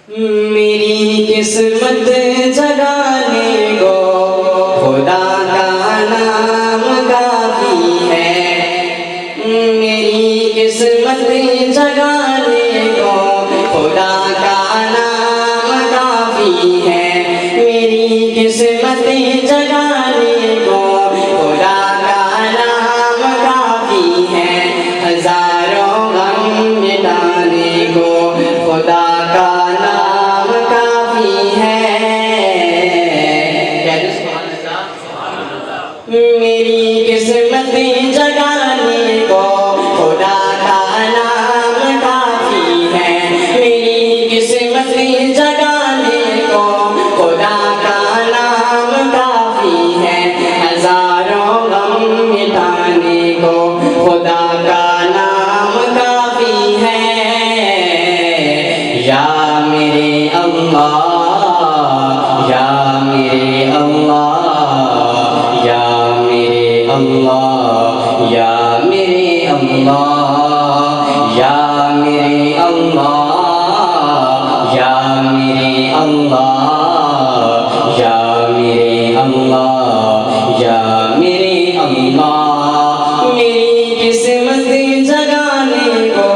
میری قسمت جگانے کو خدا کا نام کافی ہے، میری قسمت جگانے کو خدا کا نام کافی ہے، میری قسمت جگانے کو خدا کا نام کافی ہے، ہزاروں غم مٹانے کو خدا کا نام کافی ہے۔ میری قسمت جگانے کو خدا کا نام کافی ہے، میری قسمت جگانے کو خدا کا نام کافی ہے، ہزاروں غم مٹانے کو خدا کا نام کافی ہے۔ یا میرے اللہ، یا میرے اللہ، یا میرے اللہ، یا میرے اللہ، یا میرے اللہ، یا میرے اللہ، یا میرے اللہ، یا میرے اللہ۔ میری قسمت جگانے کو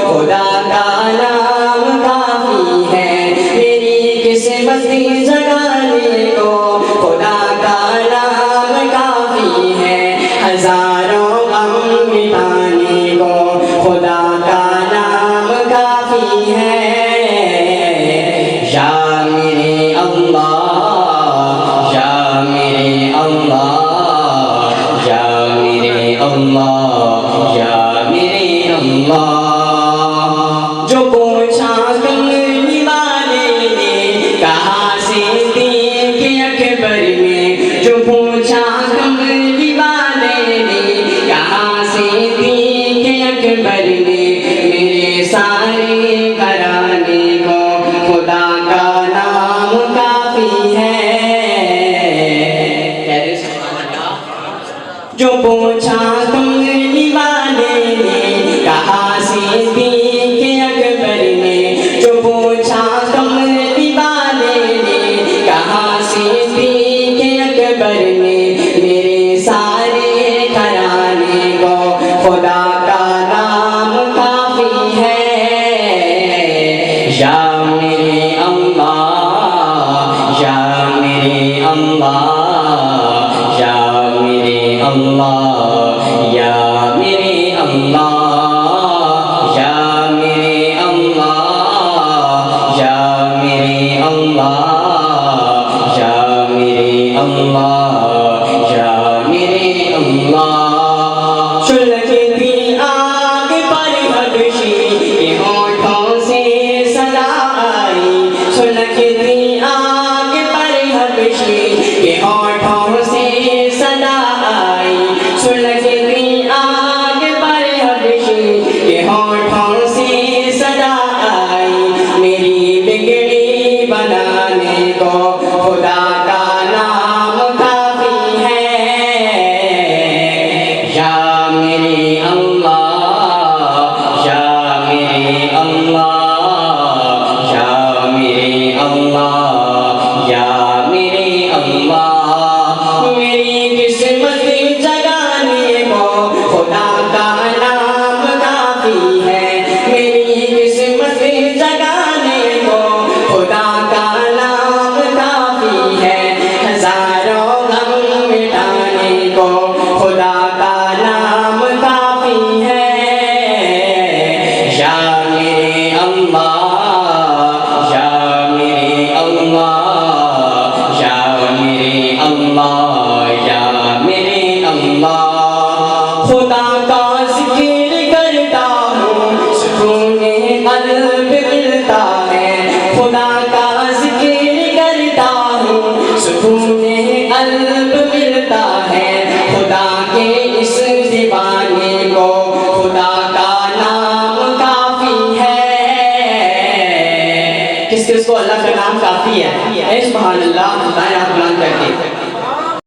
خدا کا نام کافی ہے، میری قسمت جگانے کو خدا کا نام کافی ہے، ہزاروں غم مٹانے کو خدا کا نام کافی ہے۔ یا میرے اللہ، یا میرے اللہ، یا میرے اللہ، یا میرے اللہ۔ جو پوچھا کملی والے نے کہاں سے تھی کہ اکبر میں، جو پوچھا کملی والے نے کہاں سے تھی کہ اکبر میں، میرے سارے گھرانے کو خدا کا نام کافی ہے۔ جو پوچھا کملی والے نے کہاں سے تھی کہ اکبر میں، جو پوچھا کملی والے نے کہاں سے تھی کہ اکبر میں، میرے سارے گھرانے کو خدا کا نام کافی ہے۔ یا میرے اللہ، یا میرے اللہ، یا میرے اللہ، یا میرے اللہ، یا میرے اللہ، یا میرے اللہ، یا میرے اللہ، یا میرے اللہ۔ سلگتی آگ پر حبشی کے ہونٹوں سے صدا آئی، سلگتی آگ پر حبشی کے ہونٹوں سے صدا آئی، سلگتی آگ پر حبشی کے ہونٹوں سے صدا آئی، میری بگڑی بنانے کو خدا کا نام کافی ہے۔ یا میرے اللہ، یا میرے اللہ، یا میرے اللہ، یا میرے اللہ۔ میری قسمت جگانے کو خدا کا نام کافی ہے، میری قسمت جگانے کو خدا کا نام کافی ہے، ہزاروں غم مٹانے کو خدا کا نام کافی ہے۔ یا میرے اللہ، یا میرے اللہ، یا میرے اللہ، یا میرے اللہ۔ خدا کا ذکر کرتا ہوں سکون قلب ملتا ہے، خدا کا ذکر کرتا ہوں سکون قلب ملتا ہے، خدا کے اس دیوانے کو خدا کا نام کافی ہے۔ کس کس کو اللہ کا نام کافی ہے؟ سبحان اللہ۔